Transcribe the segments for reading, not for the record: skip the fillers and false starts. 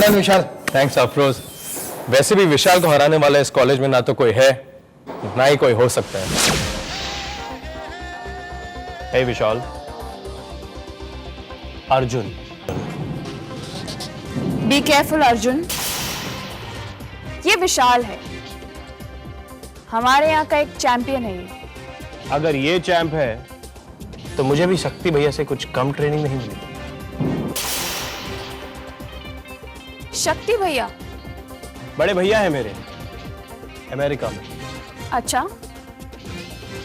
Done विशाल। Thanks Afroz. वैसे भी विशाल को हराने वाला इस कॉलेज में ना तो कोई है ना ही कोई हो सकता है। हे विशाल। अर्जुन। बी केयरफुल अर्जुन, ये विशाल है, हमारे यहाँ का एक चैंपियन है ये। अगर ये चैंप है तो मुझे भी शक्ति भैया से कुछ कम ट्रेनिंग नहीं मिली। शक्ति भैया? बड़े भैया है मेरे, अमेरिका में। अच्छा,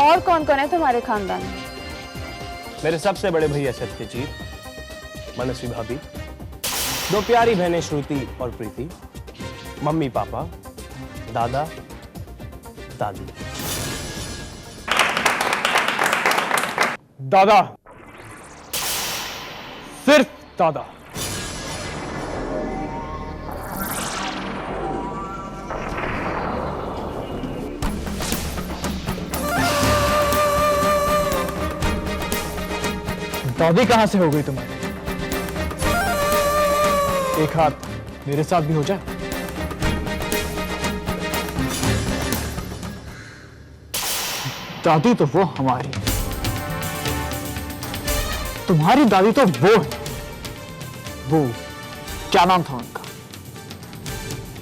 और कौन कौन है तुम्हारे खानदान में? मेरे सबसे बड़े भैया सत्यजीत, मनस्वी भाभी, दो प्यारी बहनें श्रुति और प्रीति, मम्मी पापा, दादा दादी। दादा, सिर्फ दादा। दादी कहां से हो गई तुम्हारी? एक हाथ मेरे साथ भी हो जाए। दादी तो वो हमारी, तुम्हारी दादी तो वो है। वो क्या नाम था उनका?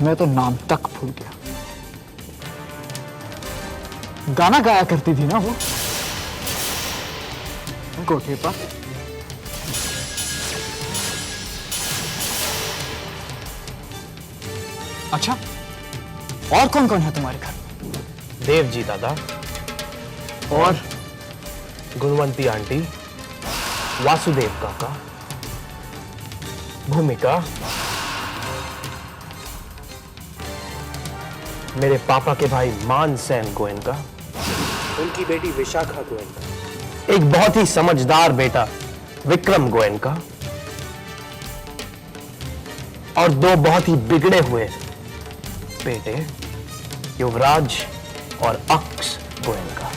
मैं तो नाम तक भूल गया। गाना गाया करती थी ना वो, कोठे पर। अच्छा, और कौन कौन है तुम्हारे घर? देव जी दादा, और गुणवंती आंटी, वासुदेव काका, भूमिका, मेरे पापा के भाई मानसेन गोयनका, उनकी बेटी विशाखा गोयनका, एक बहुत ही समझदार बेटा विक्रम गोयनका, और दो बहुत ही बिगड़े हुए बेटे युवराज और अक्स गोयनका।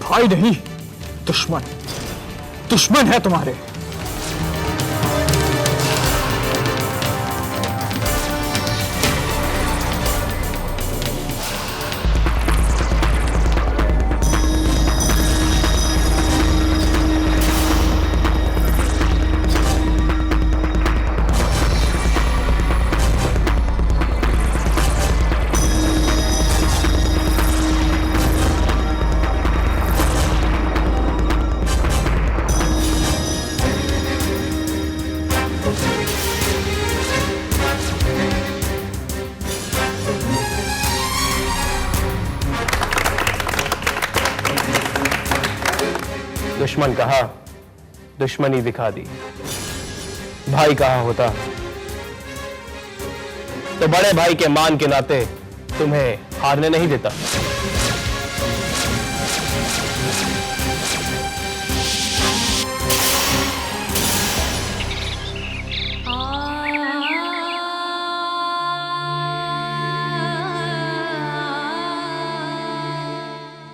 भाई नहीं, दुश्मन। दुश्मन है तुम्हारे। दुश्मन कहा, दुश्मनी दिखा दी। भाई कहा होता तो बड़े भाई के मान के नाते तुम्हें हारने नहीं देता।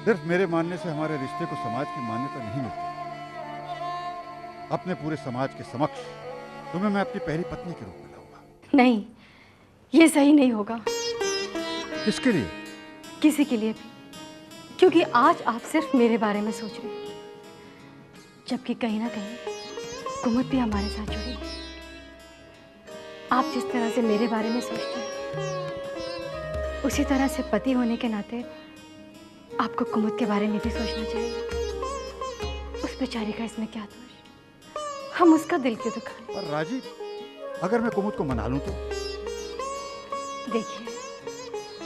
सिर्फ मेरे मानने से हमारे रिश्ते को समाज की मान्यता नहीं मिलती। अपने पूरे समाज के समक्ष तुम्हें मैं अपनी पहली पत्नी के रूप में लाऊंगा। नहीं, ये सही नहीं होगा। किसके लिए? किसी के लिए भी, क्योंकि आज आप सिर्फ मेरे बारे में सोच रहे हैं, जबकि कहीं ना कहीं कुमुद भी हमारे साथ जुड़ी है। आप जिस तरह से मेरे बारे में सोचते हैं, उसी तरह से पति होने के नाते आपको कुमुद के बारे में भी सोचना चाहिए। उस बेचारी का इसमें क्या दोष? हम उसका दिल क्यों दुखाएं? और राजी, अगर मैं कुमुद को मना लूं तो? देखिए,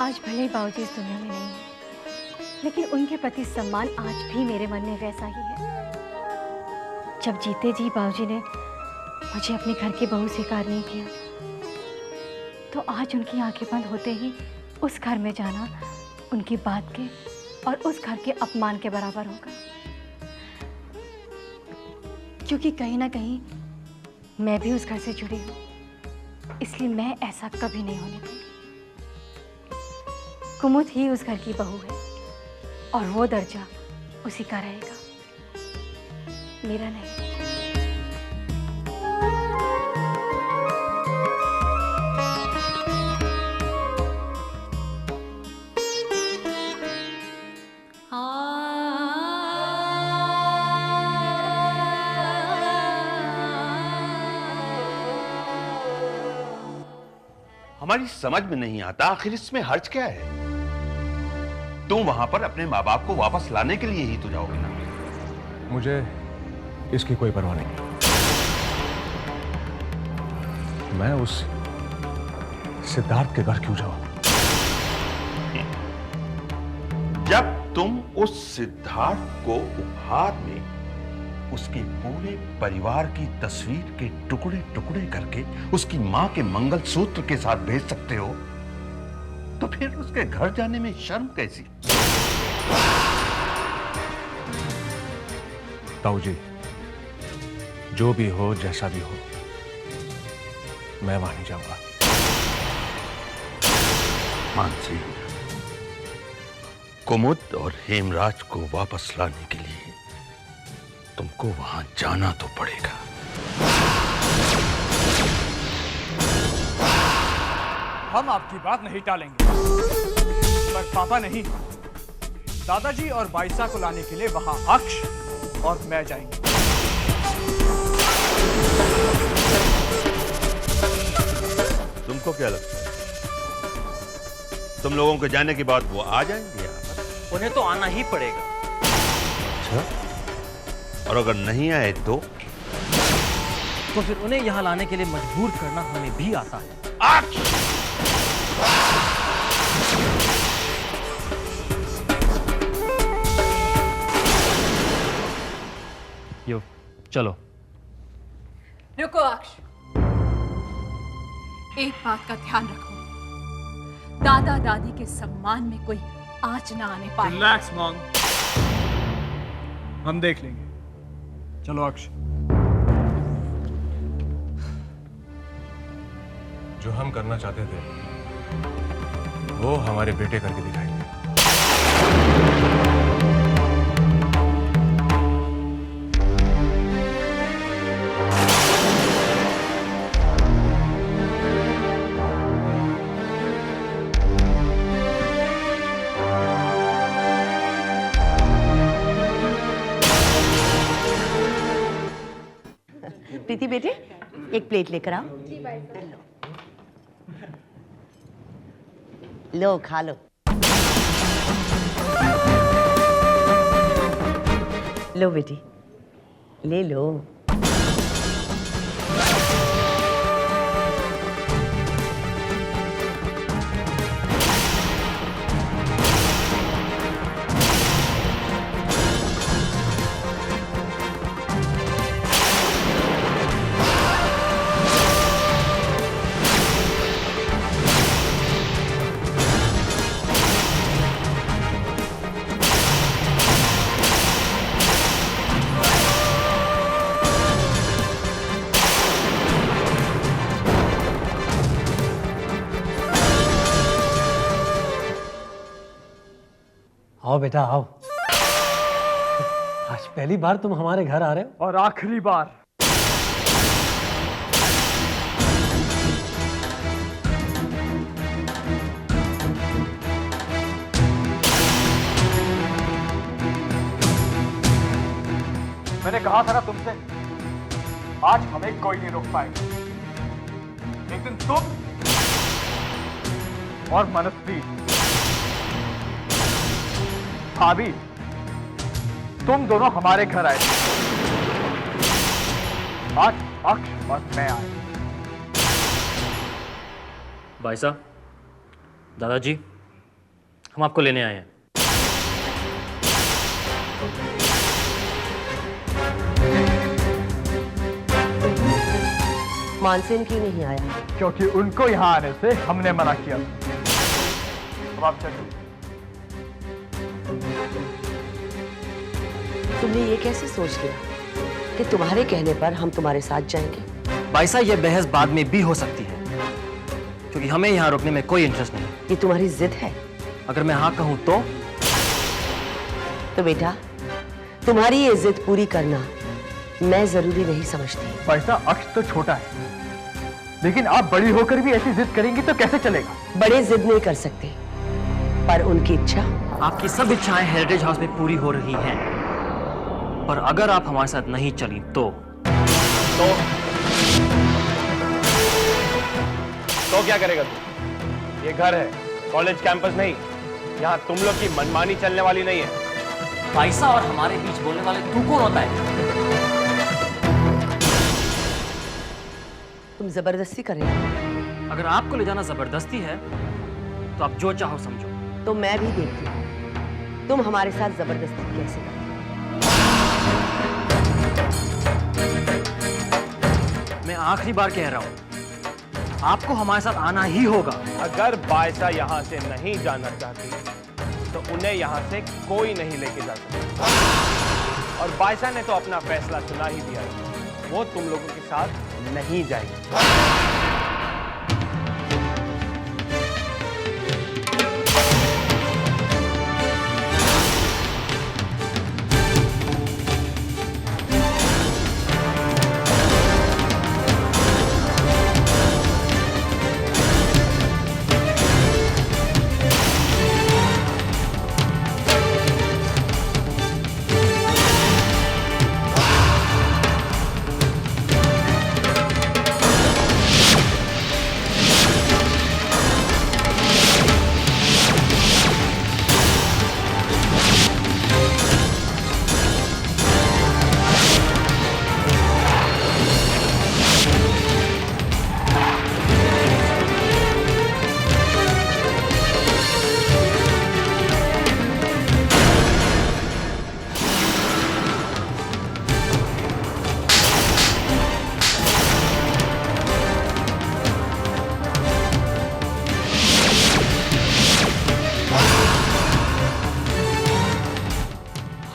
आज भले ही बाबूजी इस दुनिया में नहीं है, लेकिन उनके प्रति सम्मान आज भी मेरे मन में वैसा ही है। जब जीते जी बाबूजी ने मुझे अपने घर की बहू स्वीकार नहीं किया, तो आज उनकी आंखें बंद होते ही उस घर में जाना उनकी बात के और उस घर के अपमान के बराबर होगा। क्योंकि कहीं ना कहीं मैं भी उस घर से जुड़ी हूँ, इसलिए मैं ऐसा कभी नहीं होने दूंगी। कुमुद ही उस घर की बहू है और वो दर्जा उसी का रहेगा। मेरा नहीं। हमारी समझ में नहीं आता आखिर इसमें हर्ज क्या है। तुम वहां पर अपने माँ बाप को वापस लाने के लिए ही तो जाओगे ना। मुझे इसकी कोई परवाह नहीं। मैं उस सिद्धार्थ के घर क्यों जाऊं? जब तुम उस सिद्धार्थ को उपहार में उसके पूरे परिवार की तस्वीर के टुकड़े टुकड़े करके उसकी मां के मंगलसूत्र के साथ भेज सकते हो, तो फिर उसके घर जाने में शर्म कैसी? ताऊ जी, जो भी हो, जैसा भी हो, मैं वहां नहीं जाऊंगा। मानसी, कुमुद और हेमराज को वापस लाने के लिए तुमको वहां जाना तो पड़ेगा। हम आपकी बात नहीं टालेंगे, पर पापा नहीं, दादाजी और बाईसा को लाने के लिए वहां अक्ष और मैं जाएंगे। तुमको क्या लगता है, तुम लोगों के जाने के बाद वो आ जाएंगे यहाँ पर? उन्हें तो आना ही पड़ेगा। अच्छा, और अगर नहीं आए तो फिर उन्हें यहाँ लाने के लिए मजबूर करना हमें भी आता है। यो, चलो। रुको अक्ष, एक बात का ध्यान रखो, दादा दादी के सम्मान में कोई आंच ना आने पाए। रिलैक्स मॉम, हम देख लेंगे। चलो अक्ष। जो हम करना चाहते थे वो हमारे बेटे करके दिखाएंगे। प्रीति बेटे, एक प्लेट लेकर आओ। लो खा लो। लो बेटी, ले लो। आओ बेटा आओ। आज पहली बार तुम हमारे घर आ रहे हो। और आखिरी बार। मैंने कहा था ना तुमसे, आज हमें कोई नहीं रोक पाएगा। लेकिन तुम और मनस्वी, भाभी, तुम दोनों हमारे घर आए थे। आज अक्ष और मैं आए। भाई साहब, दादाजी, हम आपको लेने आए हैं। मानसेन क्यों नहीं आया? क्योंकि उनको यहां आने से हमने मना किया। अब आप चलिए। तुमने ये कैसे सोच लिया कि तुम्हारे कहने पर हम तुम्हारे साथ जाएंगे? भाई साहब, ये बहस बाद में भी हो सकती है, क्योंकि हमें यहाँ रुकने में कोई इंटरेस्ट नहीं। ये तुम्हारी जिद है? अगर मैं हाँ कहूँ तो बेटा, तुम्हारी ये जिद पूरी करना मैं जरूरी नहीं समझती। पैसा अक्ष तो छोटा है, लेकिन आप बड़ी होकर भी ऐसी जिद करेंगी तो कैसे चलेगा? बड़े जिद नहीं कर सकते, पर उनकी इच्छा। आपकी सब इच्छाएं हेरिटेज हाउस में पूरी हो रही हैं, पर अगर आप हमारे साथ नहीं चली तो क्या करेगा तू? ये घर है, कॉलेज कैंपस नहीं। यहाँ तुम लोग की मनमानी चलने वाली नहीं है। पैसा और हमारे बीच बोलने वाले तू कौन होता है? तुम जबरदस्ती कर रहे हो। अगर आपको ले जाना जबरदस्ती है तो आप जो चाहो समझो। तो मैं भी देखती हूँ तुम हमारे साथ जबरदस्ती कैसे करते हो। मैं आखिरी बार कह रहा हूँ, आपको हमारे साथ आना ही होगा। अगर बायसा यहाँ से नहीं जाना चाहती तो उन्हें यहाँ से कोई नहीं लेके जा सकता। और बायसा ने तो अपना फैसला सुना ही दिया है, वो तुम लोगों के साथ नहीं जाएगी।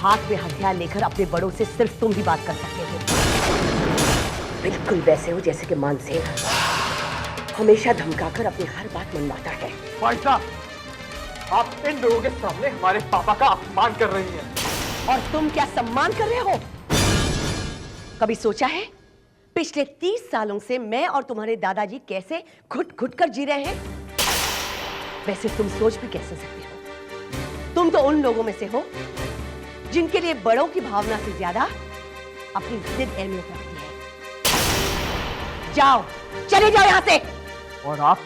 हाथ में हथियार लेकर अपने बड़ों से सिर्फ तुम ही बात कर सकते हो। बिल्कुल वैसे हो जैसे कि मानसेन हमेशा धमकाकर अपनी हर बात मनवाता है। बायसा, आप इन लोगों के सामने हमारे पापा का अपमान कर रही हैं। और तुम क्या सम्मान कर रहे हो? कभी सोचा है पिछले 30 सालों से मैं और तुम्हारे दादाजी कैसे घुट घुट कर जी रहे हैं? वैसे तुम सोच भी कैसे सकते हो? तुम तो उन लोगों में से हो जिनके लिए बड़ों की भावना से ज्यादा अपनी जिद अहमियत रखती है। जाओ, चले जाओ यहां से। और आप?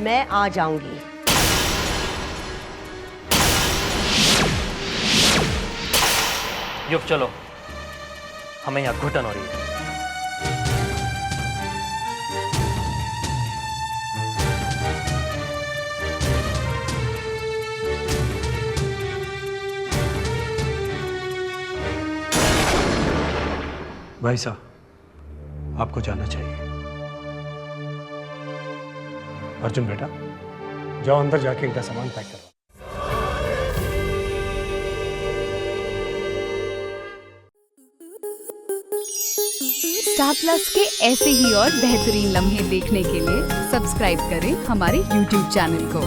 मैं आ जाऊंगी। युग चलो, हमें यहाँ घुटन हो रही है। भाई साहब, आपको जाना चाहिए। अर्जुन बेटा, जाओ अंदर जाके इनका सामान पैक करो। स्टार प्लस के ऐसे ही और बेहतरीन लम्हे देखने के लिए सब्सक्राइब करें हमारे YouTube चैनल को।